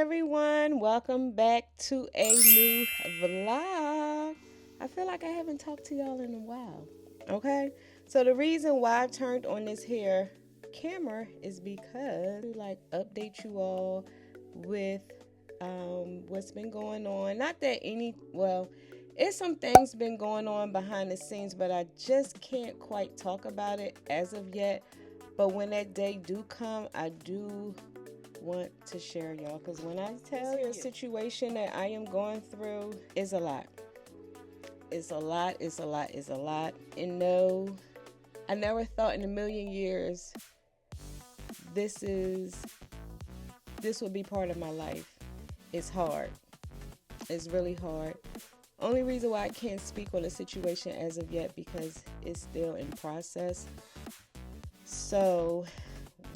everyone, welcome back to a new vlog. I feel like I haven't talked to y'all in a while. Okay, so the reason why I turned on this here camera is because to like update you all with what's been going on. Not that it's some things been going on behind the scenes, but I just can't quite talk about it as of yet. But when that day do come, I do want to share, y'all, because when I tell you the situation that I am going through is a lot. It's a lot, it's a lot, it's a lot. And no, I never thought in a million years this would be part of my life. It's hard. It's really hard. Only reason why I can't speak on the situation as of yet because it's still in process. So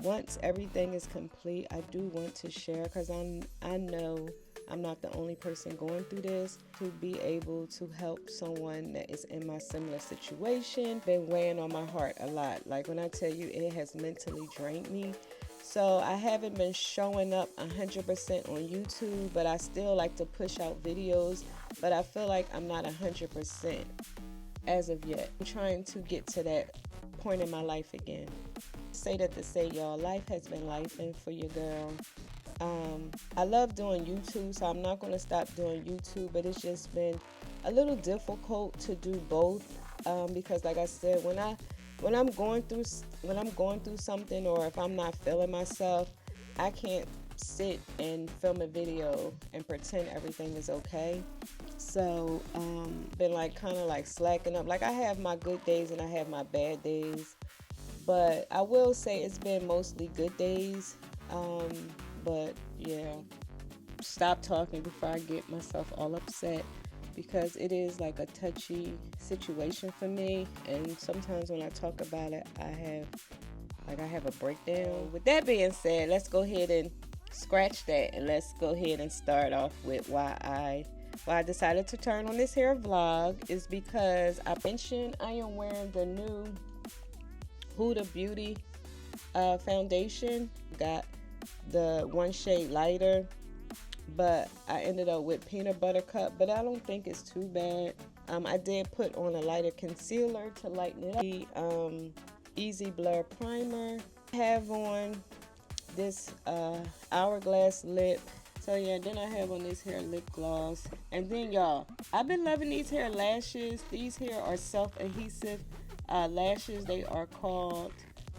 once everything is complete, I do want to share because I know I'm not the only person going through this. To be able to help someone that is in my similar situation been weighing on my heart a lot. Like when I tell you, it has mentally drained me. So I haven't been showing up 100% on YouTube, but I still like to push out videos. But I feel like I'm not 100% as of yet. I'm trying to get to that point in my life again. Say that to say, y'all, life has been lifing for your girl. I love doing YouTube, so I'm not going to stop doing YouTube, but it's just been a little difficult to do both because, like I said, when I'm going through something, or if I'm not feeling myself, I can't sit and film a video and pretend everything is okay. So been like kind of like slacking up. Like I have my good days and I have my bad days, but I will say it's been mostly good days. But yeah, stop talking before I get myself all upset, because it is like a touchy situation for me, and sometimes when I talk about it, I have a breakdown. With that being said, let's go ahead and scratch that, and let's go ahead and start off with why I decided to turn on this here vlog is because I mentioned I am wearing the new Huda Beauty foundation. Got the one shade lighter, but I ended up with peanut butter cup, but I don't think it's too bad. I did put on a lighter concealer to lighten it up. The Easy Blur primer. I have on this hourglass lip. So yeah, then I have on this hair lip gloss. And then y'all, I've been loving these hair lashes. These here are self-adhesive lashes. They are called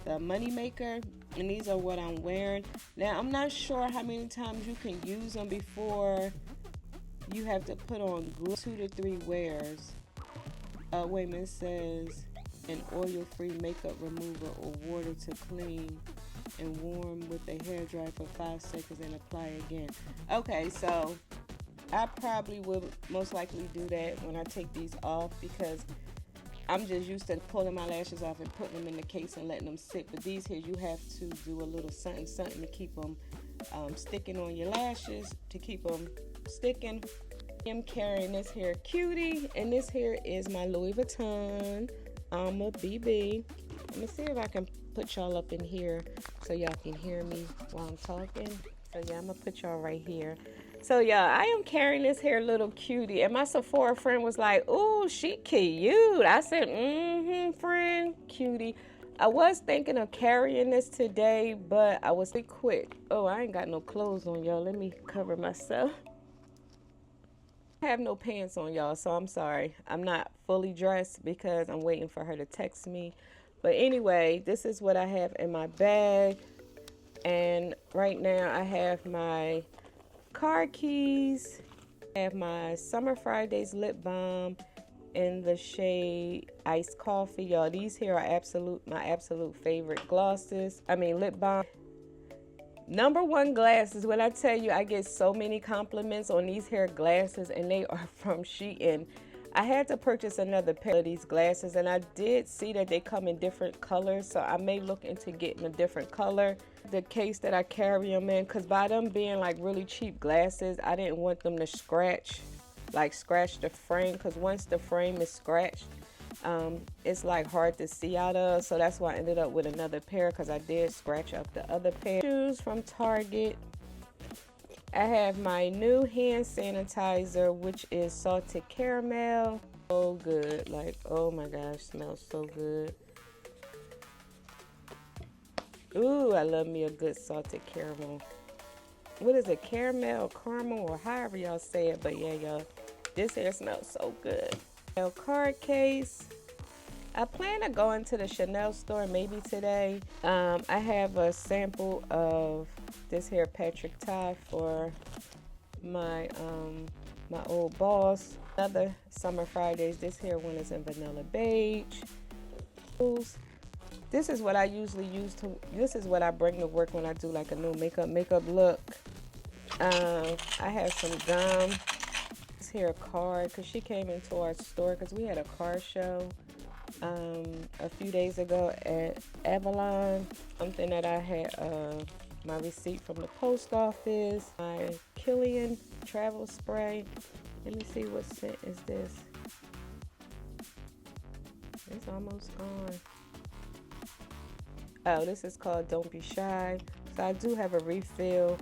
the Money Maker, and these are what I'm wearing. Now I'm not sure how many times you can use them before you have to put on glue. 2 to 3 wears. Wait a minute, it says an oil-free makeup remover or water to clean and warm with a hair dry for 5 seconds and apply again. Okay, so I probably will most likely do that when I take these off, because I'm just used to pulling my lashes off and putting them in the case and letting them sit. But these here, you have to do a little something to keep them sticking on your lashes, to keep them sticking. I'm carrying this here cutie, and this here is my Louis Vuitton BB. Let me see if I can put y'all up in here so y'all can hear me while I'm talking. So yeah, I'm gonna put y'all right here. So yeah, I am carrying this here little cutie, and my Sephora friend was like, "Ooh, she cute." I said, friend, cutie." I was thinking of carrying this today, but I was quick. Oh, I ain't got no clothes on, y'all. Let me cover myself. I have no pants on, y'all, so I'm sorry. I'm not fully dressed because I'm waiting for her to text me. But anyway, this is what I have in my bag. And right now I have my car keys. I have my Summer Fridays lip balm in the shade Iced Coffee. Y'all, these here are my absolute favorite lip balm. Number one glasses. When I tell you, I get so many compliments on these hair glasses, and they are from Shein. I had to purchase another pair of these glasses, and I did see that they come in different colors, so I may look into getting a different color. The case that I carry them in, because by them being like really cheap glasses, I didn't want them to scratch the frame, because once the frame is scratched, it's like hard to see out of. So that's why I ended up with another pair, because I did scratch up the other pair. Shoes from Target. I have my new hand sanitizer, which is salted caramel. So good. Like, oh my gosh, smells so good. Ooh, I love me a good salted caramel. What is it? Caramel, caramel, or however y'all say it. But yeah, y'all, this here smells so good. Card case. I plan to go into the Chanel store maybe today. I have a sample of this here Patrick tie for my my old boss. Another Summer Fridays. This here one is in vanilla beige. This is what I usually use to. This is what I bring to work when I do like a new makeup look. I have some gum. This here card because she came into our store because we had a car show a few days ago at Avalon. Something that I had my receipt from the post office. My Killian travel spray. Let me see what scent is this. It's almost gone. Oh, this is called Don't Be Shy. So I do have a refill.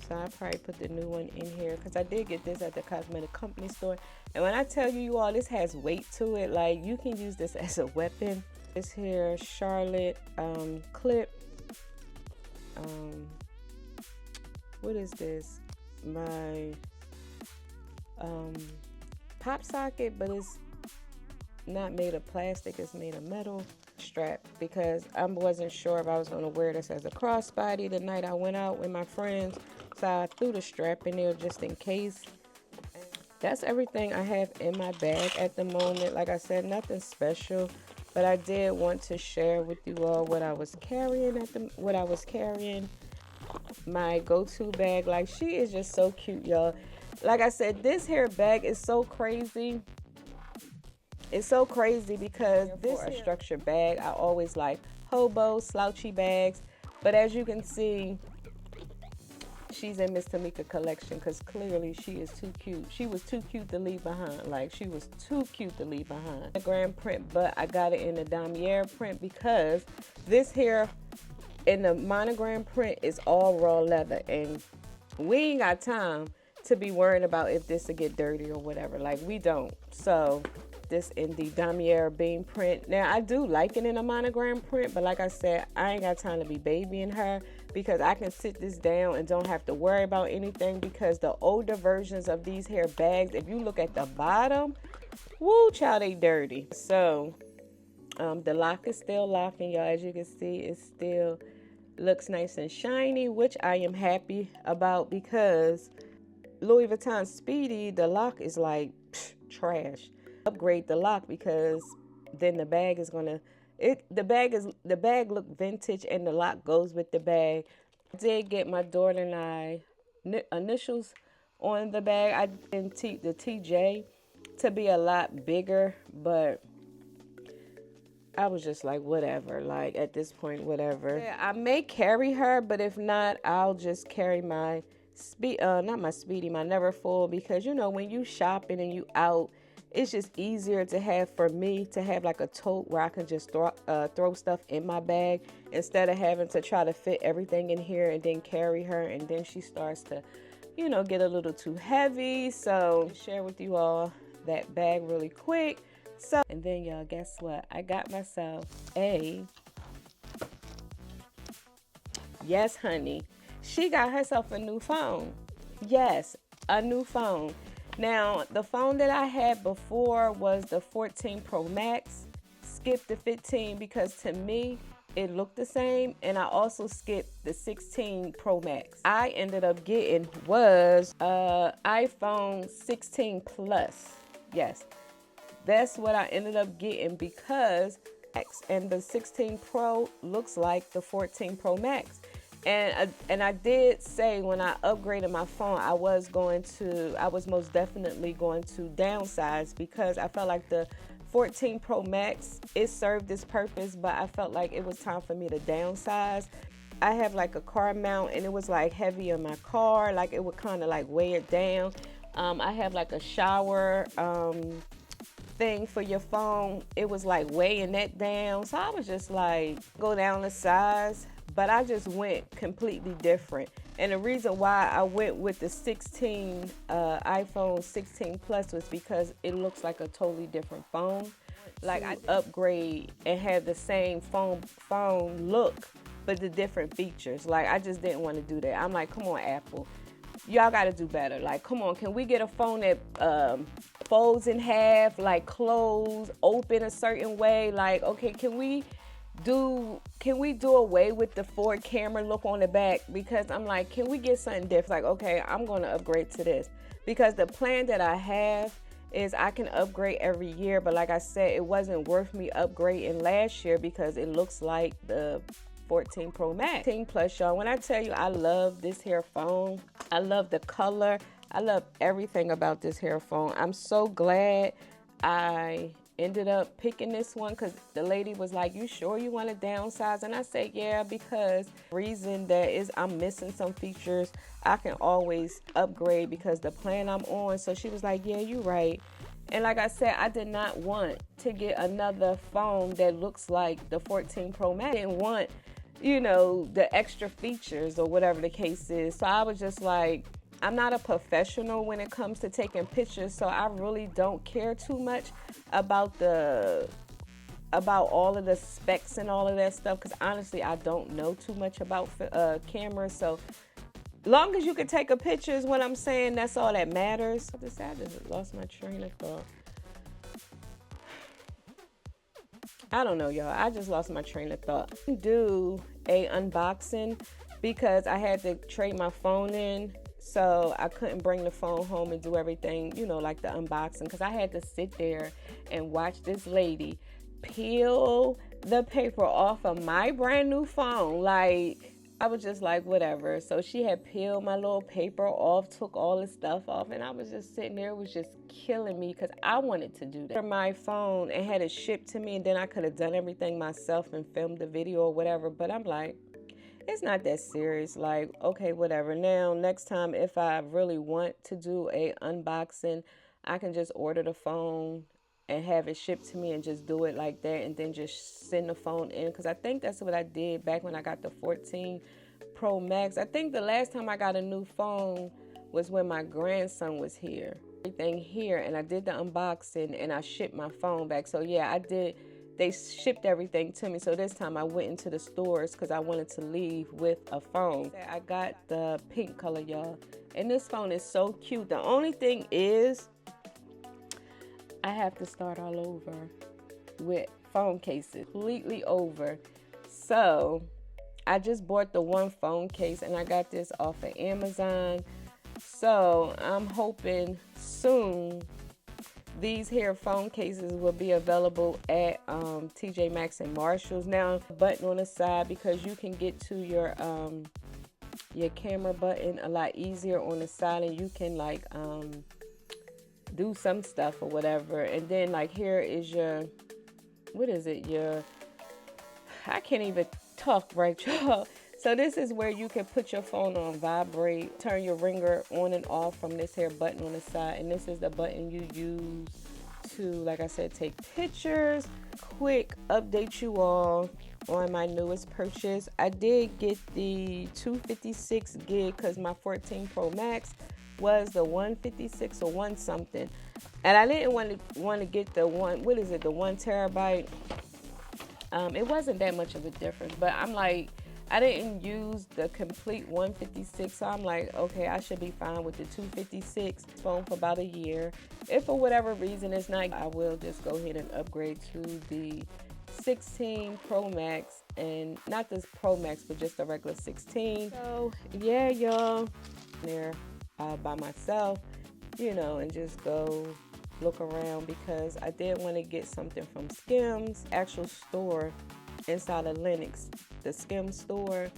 So I'll probably put the new one in here because I did get this at the cosmetic company store. And when I tell you all, this has weight to it. Like, you can use this as a weapon. This here Charlotte clip. What is this? My pop socket, but it's not made of plastic. It's made of metal. Strap, because I wasn't sure if I was going to wear this as a crossbody the night I went out with my friends. So I threw the strap in there just in case. That's everything I have in my bag at the moment. Like I said, nothing special, but I did want to share with you all what I was carrying my go-to bag. Like, she is just so cute, y'all. Like I said, this hair bag is so crazy. It's so crazy because this is a structured bag. I always like hobo, slouchy bags. But as you can see, she's in Miss Tamika collection because clearly she is too cute. She was too cute to leave behind. Like, she was too cute to leave behind. Monogram print, but I got it in the damier print because this here in the monogram print is all raw leather. And we ain't got time to be worrying about if this will get dirty or whatever. Like, we don't. So this in the damier beam print. Now, I do like it in a monogram print, but like I said, I ain't got time to be babying her because I can sit this down and don't have to worry about anything because the older versions of these hair bags, if you look at the bottom, woo, child, they dirty. So the lock is still locking, y'all. As you can see, it still looks nice and shiny, which I am happy about because Louis Vuitton Speedy, the lock is like trash. Upgrade the lock because then the bag is gonna the bag look vintage and the lock goes with the bag. I did get my daughter and I initials on the bag. I did the TJ to be a lot bigger, but I was just like, whatever, like at this point, whatever. Yeah, I may carry her, but if not, I'll just carry my my Never Full, because you know when you shopping and you out, it's just easier to have, for me, to have like a tote where I can just throw stuff in my bag instead of having to try to fit everything in here and then carry her, and then she starts to, you know, get a little too heavy. So share with you all that bag really quick. So, and then y'all, guess what? I got myself yes, honey, she got herself a new phone. Yes, a new phone. Now, the phone that I had before was the 14 Pro Max. Skipped the 15 because to me, it looked the same. And I also skipped the 16 Pro Max. I ended up getting was iPhone 16 Plus. Yes, that's what I ended up getting because and the 16 Pro looks like the 14 Pro Max. And I did say when I upgraded my phone, I was most definitely going to downsize because I felt like the 14 Pro Max, it served its purpose, but I felt like it was time for me to downsize. I have like a car mount and it was like heavy on my car, like it would kind of like weigh it down. I have like a shower thing for your phone. It was like weighing that down. So I was just like, go down the size. but I just went completely different. And the reason why I went with the iPhone 16 Plus was because it looks like a totally different phone. Like I upgrade and have the same phone look, but the different features. Like I just didn't want to do that. I'm like, come on, Apple, y'all got to do better. Like, come on, can we get a phone that folds in half, like close, open a certain way? Like, okay, can we do away with the forward camera look on the back? Because I'm like, can we get something different? Like, okay, I'm going to upgrade to this, because the plan that I have is I can upgrade every year. But like I said, it wasn't worth me upgrading last year because it looks like the 14 Pro Max. 14 Plus, y'all, when I tell you I love this hair phone, I love the color, I love everything about this hair phone. I'm so glad I ended up picking this one, because the lady was like, you sure you want to downsize? And I said, yeah, because the reason that is I'm missing some features. I can always upgrade because the plan I'm on. So she was like, yeah, you're right. And like I said, I did not want to get another phone that looks like the 14 Pro Max. I didn't want, the extra features or whatever the case is. So I was just like, I'm not a professional when it comes to taking pictures, so I really don't care too much about all of the specs and all of that stuff, because honestly, I don't know too much about cameras. So long as you can take a picture is what I'm saying, that's all that matters. I just lost my train of thought. I don't know, y'all. I just lost my train of thought. Do a unboxing because I had to trade my phone in. So I couldn't bring the phone home and do everything, like the unboxing, because I had to sit there and watch this lady peel the paper off of my brand new phone. Like, I was just like, whatever. So she had peeled my little paper off, took all the stuff off, and I was just sitting there. It was just killing me because I wanted to do that for my phone and had it shipped to me, and then I could have done everything myself and filmed the video or whatever. But I'm like, it's not that serious. Like, okay, whatever. Now, next time, if I really want to do a unboxing, I can just order the phone and have it shipped to me and just do it like that, and then just send the phone in. Because I think that's what I did back when I got the 14 Pro Max. I think the last time I got a new phone was when my grandson was here. Everything here, and I did the unboxing and I shipped my phone back. So yeah, I did. They shipped everything to me. So this time I went into the stores because I wanted to leave with a phone. I got the pink color, y'all. And this phone is so cute. The only thing is I have to start all over with phone cases. Completely over. So I just bought the one phone case and I got this off of Amazon. So I'm hoping soon these here phone cases will be available at TJ Maxx and Marshalls. Now, button on the side, because you can get to your camera button a lot easier on the side, and you can like do some stuff or whatever. And then like here is your, what is it? I can't even talk right, y'all. So this is where you can put your phone on vibrate, turn your ringer on and off from this here button on the side. And this is the button you use to, like I said, take pictures. Quick update you all on my newest purchase. I did get the 256 gig because my 14 Pro Max was the 156 or one something. And I didn't want to get the one, what is it, the 1 terabyte. It wasn't that much of a difference, but I'm like, I didn't use the complete 156, so I'm like, okay, I should be fine with the 256 phone for about a year. If for whatever reason it's not, I will just go ahead and upgrade to the 16 Pro Max, and not this Pro Max, but just the regular 16. So yeah, y'all, there by myself, and just go look around, because I did want to get something from Skims, actual store inside of Lenox, the Skims store.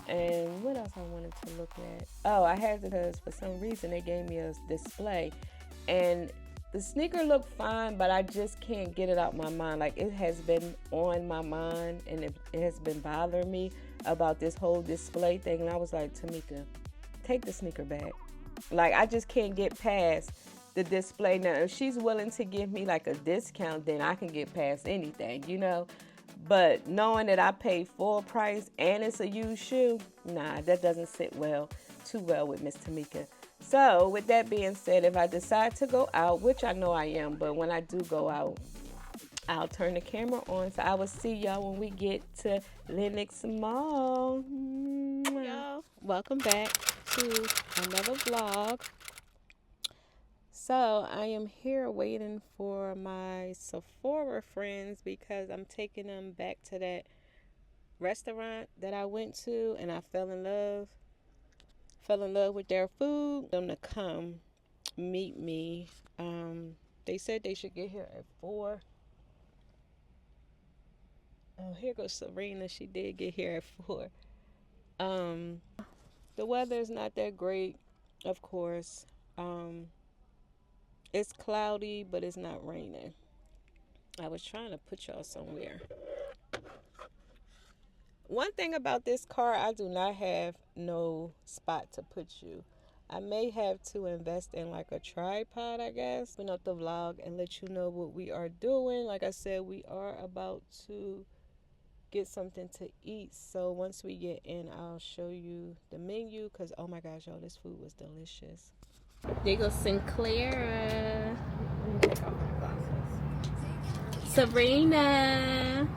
And what else I wanted to look at? Oh, I had to, because for some reason they gave me a display, and the sneaker looked fine, but I just can't get it out my mind. Like, it has been on my mind, and it has been bothering me about this whole display thing. And I was like, Tamika, take the sneaker back. Like, I just can't get past the display. Now, if she's willing to give me like a discount, then I can get past anything, But knowing that I paid full price and it's a used shoe, nah, that doesn't sit too well with Miss Tamika. So with that being said, if I decide to go out, which I know I am, but when I do go out, I'll turn the camera on. So I will see y'all when we get to Lenox Mall. Y'all, welcome back to another vlog. So I am here waiting for my Sephora friends because I'm taking them back to that restaurant that I went to, and I fell in love with their food. Them to come meet me. They said they should get here at 4. Oh, here goes Serena. She did get here at 4. The weather is not that great, of course. It's cloudy, but it's not raining. I was trying to put y'all somewhere. One thing about this car, I do not have no spot to put you. I may have to invest in like a tripod, I guess. Open up the vlog and let you know what we are doing. Like I said, we are about to get something to eat. So once we get in, I'll show you the menu because, oh my gosh, y'all, this food was delicious. There goes Sinclair. Let me take off my glasses. Serena.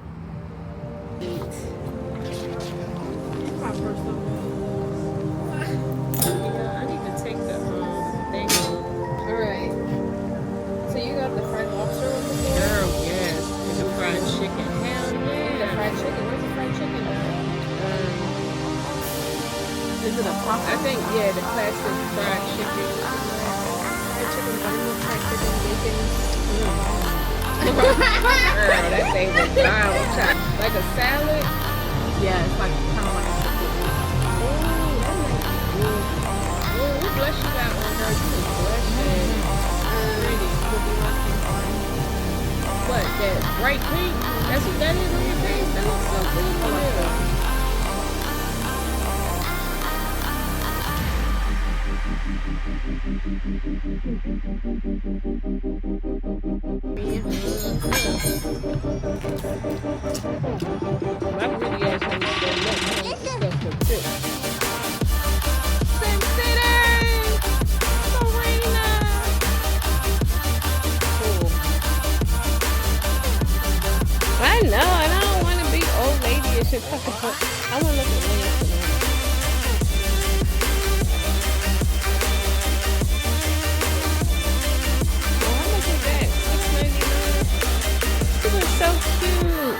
Eat. My first one. Yeah, I need to take the thing off. Alright. So you got the fried lobster one before? Girl, yes. And the fried chicken. Hell yeah. The fried chicken. Where's the fried chicken? Is it a pop? I think, yeah, the classic fried chicken. Fried chicken, buttermilk, fried chicken, bacon. Girl, that thing was wild. Like a salad? Yeah, it's like kind of like a chicken. What blush you got on her? You blush pretty. What, that bright pink? That's what that is on your face? That looks so good. I really actually don't know stuff for tip. Sin City! Serena! Cool. I know, and I don't want to be old lady and shit. I want to look at Lenox tonight. So cute. Those are so cute.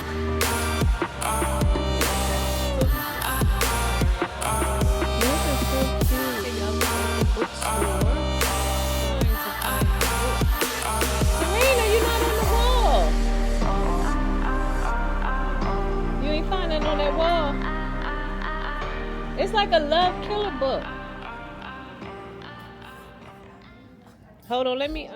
Serena, you're not on the wall. You ain't finding on that wall. It's like a love killer book. Hold on, let me